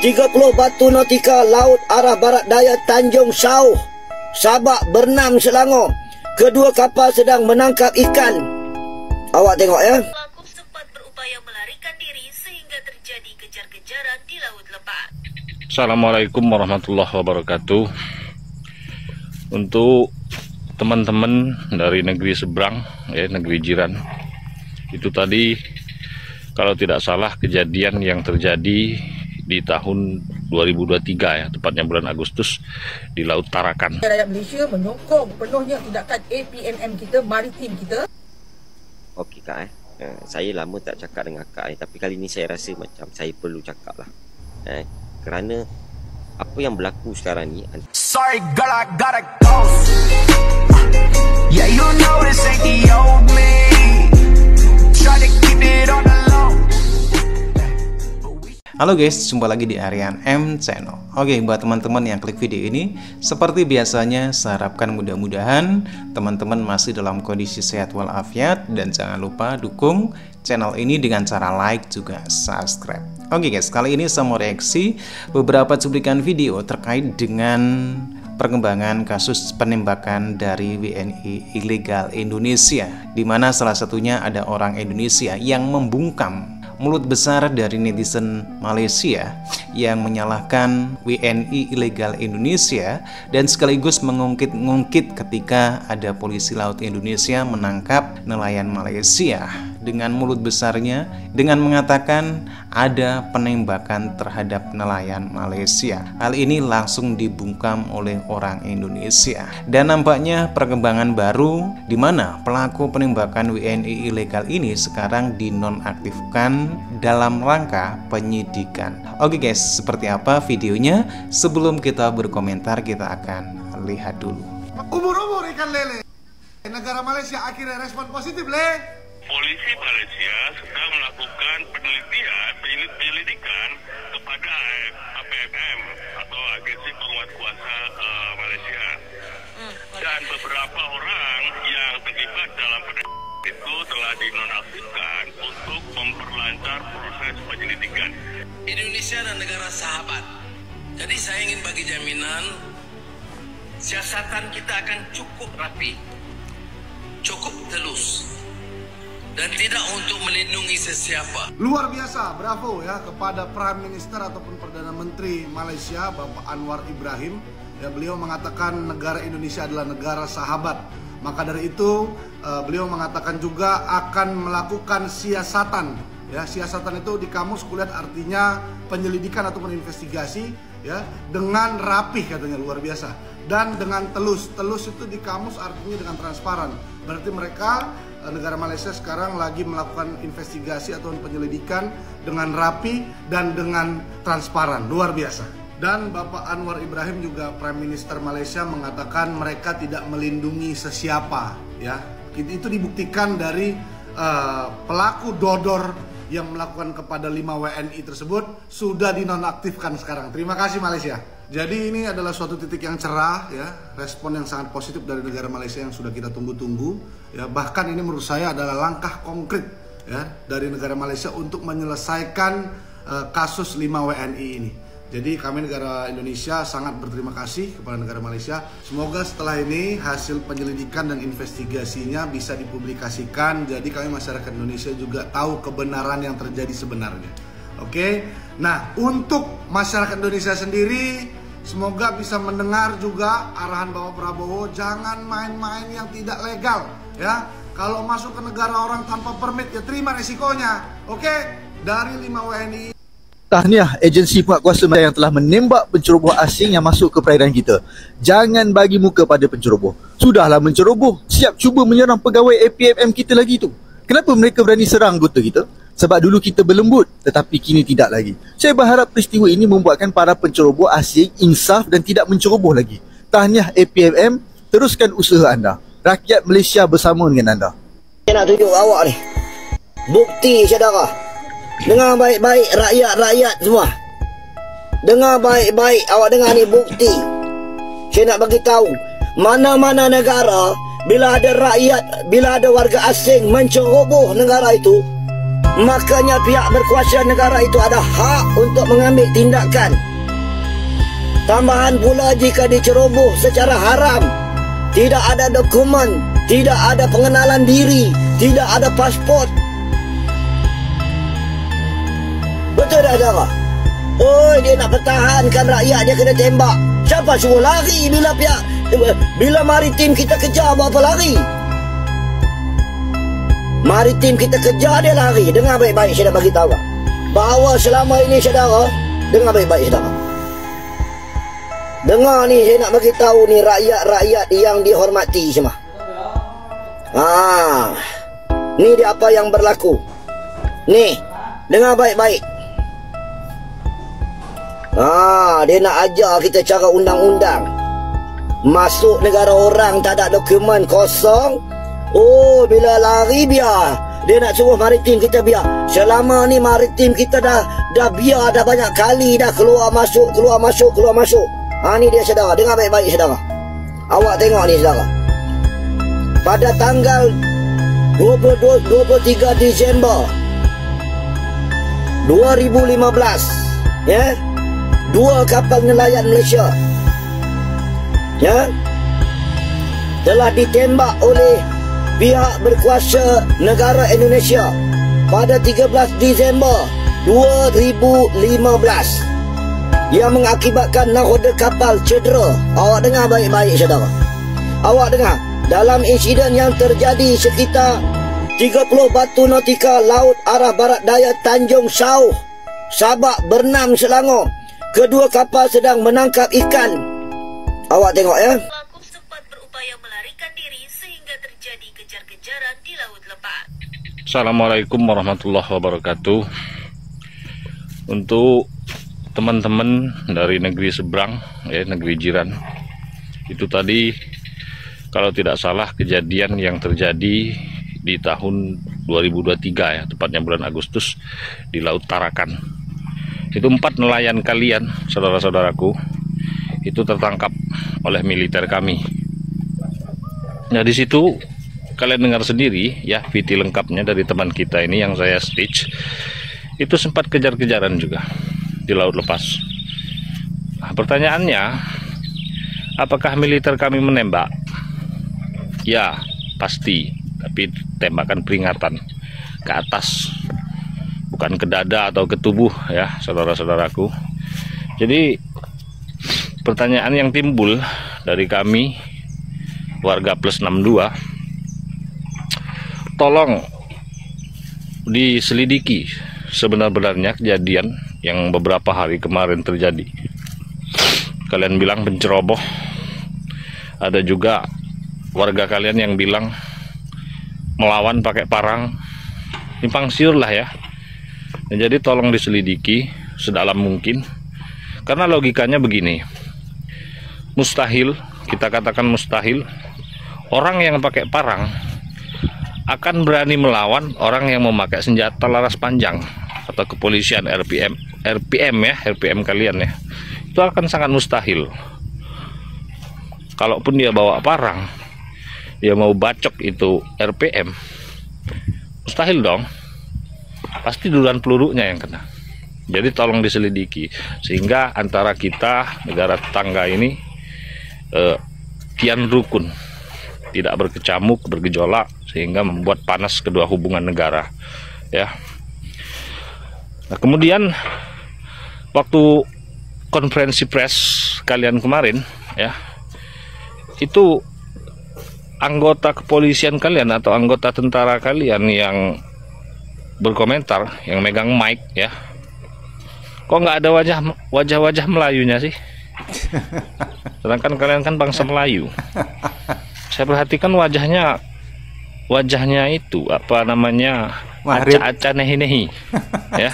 30 batu nautika laut arah barat daya Tanjung Sauh, Sabak, Bernam, Selangor. Kedua kapal sedang menangkap ikan. Awak tengok ya. Pelaku sempat berupaya melarikan diri sehingga terjadi kejar-kejaran di Laut Lepas. Assalamualaikum warahmatullahi wabarakatuh. Untuk teman-teman dari negeri seberang, ya, negeri jiran, itu tadi kalau tidak salah kejadian yang terjadi di tahun 2023 ya, tepatnya bulan Agustus di Laut Tarakan. Rakyat Malaysia menyokong penuhnya tindakan APMM kita, maritim kita. Okey Kak, saya lama tak cakap dengan Kak, tapi kali ni saya rasa macam saya perlu cakap lah. Kerana apa yang berlaku sekarang ni. Sorry girl, I gotta go. Yeah, you know this ain't the old me. Try to keep it on the low. Halo guys, jumpa lagi di Aryan M Channel. Oke, buat teman-teman yang klik video ini, seperti biasanya saya harapkan mudah-mudahan teman-teman masih dalam kondisi sehat walafiat, dan jangan lupa dukung channel ini dengan cara like juga subscribe. Oke guys, kali ini saya mau reaksi beberapa cuplikan video terkait dengan perkembangan kasus penembakan dari WNI ilegal Indonesia, di mana salah satunya ada orang Indonesia yang membungkam mulut besar dari netizen Malaysia yang menyalahkan WNI ilegal Indonesia dan sekaligus mengungkit-ngungkit ketika ada polisi laut Indonesia menangkap nelayan Malaysia dengan mulut besarnya dengan mengatakan ada penembakan terhadap nelayan Malaysia. Hal ini langsung dibungkam oleh orang Indonesia, dan nampaknya perkembangan baru di mana pelaku penembakan WNI ilegal ini sekarang dinonaktifkan dalam rangka penyidikan. Oke guys, seperti apa videonya? Sebelum kita berkomentar, kita akan lihat dulu. Umur-umur ikan lele. Negara Malaysia akhirnya respon positif, Le. Polisi Malaysia sedang melakukan penyelidikan kepada APMM atau Agensi Penguat Kuasa Malaysia, dan beberapa orang yang terlibat dalam itu telah dinonaktifkan untuk memperlancar proses penyelidikan. Indonesia dan negara sahabat. Jadi saya ingin bagi jaminan siasatan kita akan cukup rapi, cukup telus, dan tidak untuk melindungi sesiapa. Luar biasa, bravo ya kepada Prime Minister ataupun Perdana Menteri Malaysia, Bapak Anwar Ibrahim. Ya, beliau mengatakan negara Indonesia adalah negara sahabat. Maka dari itu beliau mengatakan juga akan melakukan siasatan. Ya, siasatan itu di kamus kulihat artinya penyelidikan ataupun investigasi, ya, dengan rapih katanya, luar biasa, dan dengan telus. Telus itu di kamus artinya dengan transparan. Berarti mereka negara Malaysia sekarang lagi melakukan investigasi ataupun penyelidikan dengan rapi dan dengan transparan, luar biasa. Dan Bapak Anwar Ibrahim juga Prime Minister Malaysia mengatakan mereka tidak melindungi sesiapa, ya. Itu dibuktikan dari pelaku dodor yang melakukan kepada 5 WNI tersebut sudah dinonaktifkan sekarang. Terima kasih Malaysia. Jadi ini adalah suatu titik yang cerah, ya, respon yang sangat positif dari negara Malaysia yang sudah kita tunggu-tunggu, ya. Bahkan ini menurut saya adalah langkah konkret, ya, dari negara Malaysia untuk menyelesaikan kasus 5 WNI ini. Jadi kami negara Indonesia sangat berterima kasih kepada negara Malaysia. Semoga setelah ini hasil penyelidikan dan investigasinya bisa dipublikasikan. Jadi kami masyarakat Indonesia juga tahu kebenaran yang terjadi sebenarnya. Oke. Nah, untuk masyarakat Indonesia sendiri, semoga bisa mendengar juga arahan Bapak Prabowo, jangan main-main yang tidak legal, ya. Kalau masuk ke negara orang tanpa permit, ya terima resikonya. Oke? Dari 5 WNI. Tahniah agensi penguatkuasa yang telah menembak penceroboh asing yang masuk ke perairan kita. Jangan bagi muka pada penceroboh. Sudahlah menceroboh, siap cuba menyerang pegawai APMM kita lagi tu. Kenapa mereka berani serang anggota kita? Sebab dulu kita berlembut, tetapi kini tidak lagi. Saya berharap peristiwa ini membuatkan para penceroboh asing insaf dan tidak menceroboh lagi. Tahniah APMM, teruskan usaha anda. Rakyat Malaysia bersama dengan anda. Saya nak tunjuk awak ni bukti, saudara. Dengar baik-baik rakyat-rakyat semua. Dengar baik-baik, awak dengar ni bukti. Saya nak bagi tahu, mana-mana negara bila ada rakyat, bila ada warga asing menceroboh negara itu, Makanya pihak berkuasa negara itu ada hak untuk mengambil tindakan. Tambahan pula jika diceroboh secara haram, tidak ada dokumen, tidak ada pengenalan diri, tidak ada pasport. Betul tak saudara? Oh, dia nak pertahankan rakyat, dia kena tembak. Siapa suruh lari bila maritim kita kejar, buat apa lari? Maritim kita kejar, dia lari. Dengar baik-baik, saya dah bagi tahu bahawa selama ini saudara, dengar baik-baik saudara. Dengar ni, saya nak bagi tahu ni rakyat-rakyat yang dihormati semua. Ni dia apa yang berlaku. Ni, dengar baik-baik. Dia nak ajar kita cara undang-undang. Masuk negara orang tak ada dokumen, kosong. Oh, bila lari biar. Dia nak suruh maritim kita biar. Selama ni maritim kita dah biar dah banyak kali dah keluar masuk. Ni dia saudara, dengar baik-baik saudara. Awak tengok ni saudara. Pada tanggal 23 Disember 2015, ya, 2 kapal nelayan Malaysia, ya, telah ditembak oleh pihak berkuasa negara Indonesia pada 13 Disember 2015 yang mengakibatkan nakoda kapal cedera. Awak dengar baik-baik saudara. Awak dengar, dalam insiden yang terjadi sekitar 30 batu nautika laut arah barat daya Tanjung Sauh, Sabak, Bernam, Selangor, kedua kapal sedang menangkap ikan. Awak tengok ya. Pelaku sempat berupaya melarikan diri sehingga terjadi kejar-kejaran di Laut Lepas. Assalamualaikum warahmatullahi wabarakatuh. Untuk teman-teman dari negeri seberang, ya, negeri jiran, itu tadi kalau tidak salah kejadian yang terjadi di tahun 2023, ya, tepatnya bulan Agustus, di Laut Tarakan. Itu 4 nelayan kalian, saudara-saudaraku, itu tertangkap oleh militer kami. Nah, di situ kalian dengar sendiri ya, VT lengkapnya dari teman kita ini yang saya stitch. Itu sempat kejar-kejaran juga di Laut Lepas. Nah, pertanyaannya, apakah militer kami menembak? Ya, pasti, tapi tembakan peringatan ke atas, bukan ke dada atau ke tubuh, ya, saudara-saudaraku. Jadi pertanyaan yang timbul dari kami warga plus 62, tolong diselidiki sebenar-benarnya kejadian yang beberapa hari kemarin terjadi. Kalian bilang penceroboh, ada juga warga kalian yang bilang melawan pakai parang, simpang siur lah ya. Nah, jadi tolong diselidiki sedalam mungkin, karena logikanya begini, mustahil, kita katakan mustahil, orang yang pakai parang akan berani melawan orang yang memakai senjata laras panjang atau kepolisian RPM ya, RPM kalian ya. Itu akan sangat mustahil. Kalaupun dia bawa parang, dia mau bacok itu RPM, mustahil dong. Pasti duluan pelurunya yang kena. Jadi tolong diselidiki, sehingga antara kita, negara tetangga ini kian rukun, tidak berkecamuk, bergejolak, sehingga membuat panas kedua hubungan negara, ya. Nah, kemudian waktu konferensi pers kalian kemarin, ya, itu anggota kepolisian kalian atau anggota tentara kalian yang berkomentar, yang megang mic, ya, kok nggak ada wajah Melayunya sih? Sedangkan kalian kan bangsa Melayu. Saya perhatikan wajahnya itu apa namanya, aca-aca nehi-nehi ya.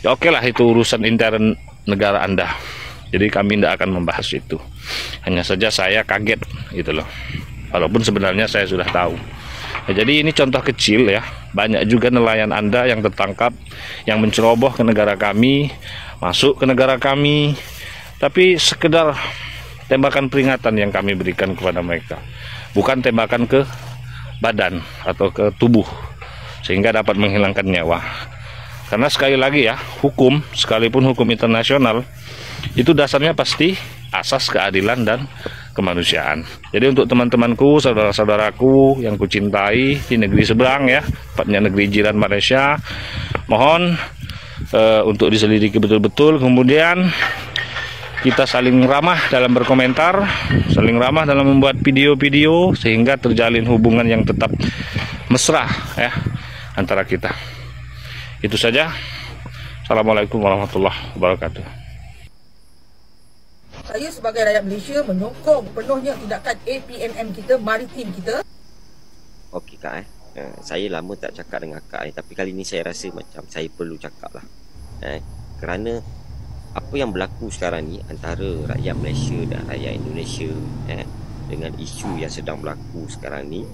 Ya, oke lah, itu urusan intern negara Anda, jadi kami tidak akan membahas itu. Hanya saja saya kaget gitu loh, walaupun sebenarnya saya sudah tahu. Nah, jadi ini contoh kecil ya, banyak juga nelayan Anda yang tertangkap, yang menceroboh ke negara kami, masuk ke negara kami, tapi sekedar tembakan peringatan yang kami berikan kepada mereka, bukan tembakan ke badan atau ke tubuh, sehingga dapat menghilangkan nyawa. Karena sekali lagi ya, hukum, sekalipun hukum internasional, itu dasarnya pasti asas keadilan dan kemanusiaan. Jadi untuk teman-temanku, saudara-saudaraku yang kucintai di negeri seberang ya, tepatnya negeri jiran Malaysia, mohon untuk diselidiki betul-betul. Kemudian kita saling ramah dalam berkomentar, saling ramah dalam membuat video-video, sehingga terjalin hubungan yang tetap mesra ya antara kita. Itu saja. Assalamualaikum warahmatullahi wabarakatuh. Saya sebagai rakyat Malaysia menyokong penuhnya tindakan APMM kita, maritim kita. Okey Kak saya lama tak cakap dengan Kak tapi kali ni saya rasa macam saya perlu cakap lah. Kerana apa yang berlaku sekarang ni antara rakyat Malaysia dan rakyat Indonesia dengan isu yang sedang berlaku sekarang ni,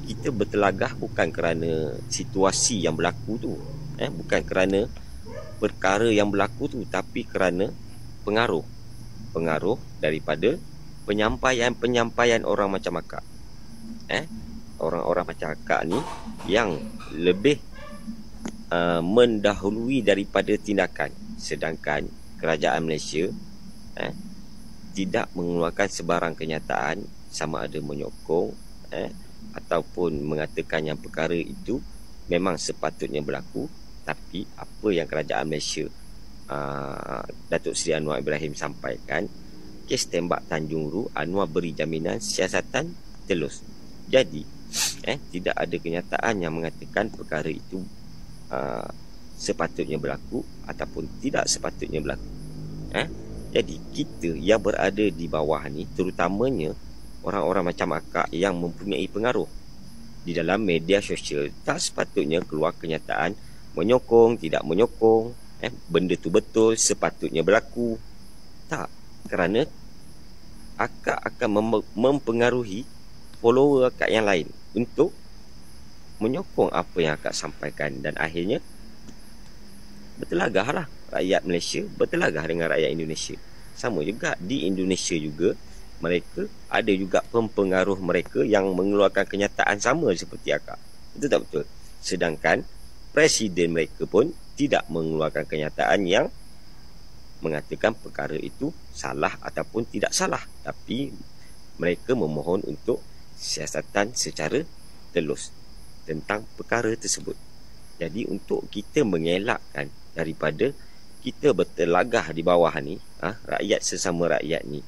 kita bertelagah bukan kerana situasi yang berlaku tu, bukan kerana perkara yang berlaku tu, tapi kerana pengaruh daripada penyampaian orang macam akak. Orang-orang macam akak ni yang lebih mendahului daripada tindakan, sedangkan kerajaan Malaysia tidak mengeluarkan sebarang kenyataan sama ada menyokong ataupun mengatakan yang perkara itu memang sepatutnya berlaku. Tapi apa yang kerajaan Malaysia Datuk Seri Anwar Ibrahim sampaikan, kes tembak Tanjung Ru, Anwar beri jaminan siasatan telus. Jadi tidak ada kenyataan yang mengatakan perkara itu sepatutnya berlaku ataupun tidak sepatutnya berlaku. Jadi kita yang berada di bawah ni, terutamanya orang-orang macam akak yang mempunyai pengaruh di dalam media sosial, tak sepatutnya keluar kenyataan menyokong, tidak menyokong, benda tu betul, sepatutnya berlaku. Tak, kerana akak akan mempengaruhi follower akak yang lain untuk menyokong apa yang akak sampaikan, dan akhirnya bertelagahlah rakyat Malaysia bertelagah dengan rakyat Indonesia. Sama juga di Indonesia juga, mereka ada juga pempengaruh mereka yang mengeluarkan kenyataan sama seperti akak. Itu tak betul. Sedangkan presiden mereka pun tidak mengeluarkan kenyataan yang mengatakan perkara itu salah ataupun tidak salah, tapi mereka memohon untuk siasatan secara telus tentang perkara tersebut. Jadi untuk kita mengelakkan daripada kita bertelagah di bawah ni, rakyat sesama rakyat ni,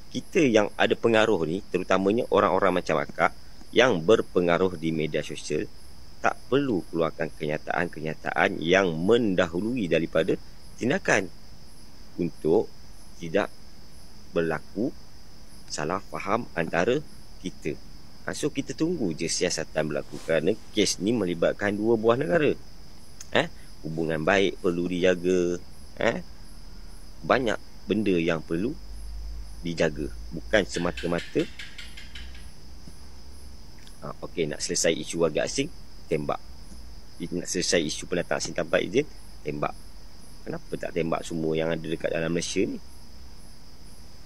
kita yang ada pengaruh ni, terutamanya orang-orang macam akak yang berpengaruh di media sosial, tak perlu keluarkan kenyataan-kenyataan yang mendahului daripada tindakan untuk tidak berlaku salah faham antara kita. So kita tunggu je siasatan berlaku, kerana kes ni melibatkan dua buah negara. Hubungan baik perlu dijaga. Banyak benda yang perlu dijaga, bukan semata-mata okey, nak selesai isu warga asing, tembak. Nak selesai isu pendatang asing tanpa izin, tembak. Kenapa tak tembak semua yang ada dekat dalam Malaysia ni?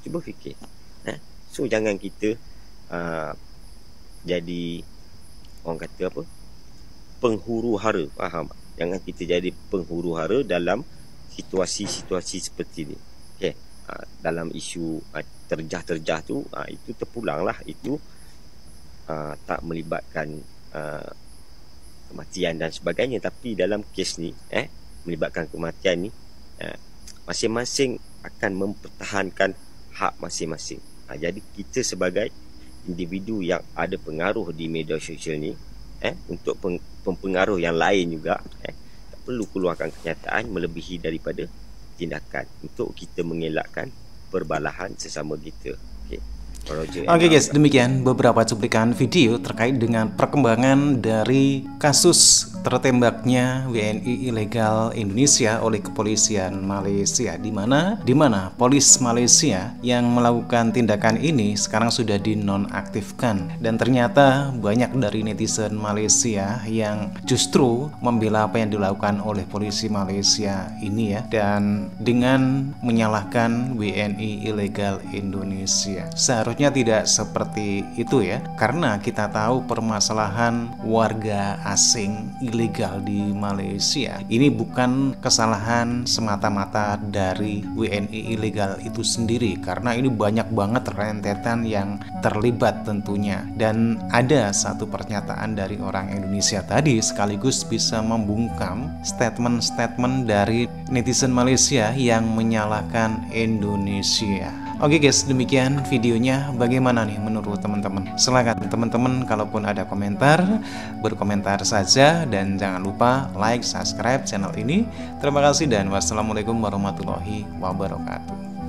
Cuba fikir. So jangan kita jadi orang kata apa, penghuru hara. Faham? Jangan kita jadi penghuru hara dalam situasi-situasi seperti ni. Okay. Dalam isu terjah-terjah tu, itu terpulang lah. Itu tak melibatkan kematian dan sebagainya. Tapi dalam kes ni melibatkan kematian ni, masing-masing akan mempertahankan hak masing-masing. Jadi kita sebagai individu yang ada pengaruh di media sosial ni, untuk pempengaruh yang lain juga, tak perlu keluarkan kenyataan melebihi daripada tindakan untuk kita mengelakkan perbalahan sesama kita. Oke guys, demikian beberapa cuplikan video terkait dengan perkembangan dari kasus tertembaknya WNI ilegal Indonesia oleh kepolisian Malaysia, di mana polis Malaysia yang melakukan tindakan ini sekarang sudah dinonaktifkan, dan ternyata banyak dari netizen Malaysia yang justru membela apa yang dilakukan oleh polisi Malaysia ini ya, dan dengan menyalahkan WNI ilegal Indonesia. Seharusnya Harusnya tidak seperti itu ya, karena kita tahu permasalahan warga asing ilegal di Malaysia ini bukan kesalahan semata-mata dari WNI ilegal itu sendiri, karena ini banyak banget rentetan yang terlibat tentunya. Dan ada satu pernyataan dari orang Indonesia tadi sekaligus bisa membungkam statement-statement dari netizen Malaysia yang menyalahkan Indonesia. Oke guys, demikian videonya. Bagaimana nih menurut teman-teman? Silahkan teman-teman, kalaupun ada komentar, berkomentar saja. Dan jangan lupa like, subscribe channel ini. Terima kasih dan wassalamualaikum warahmatullahi wabarakatuh.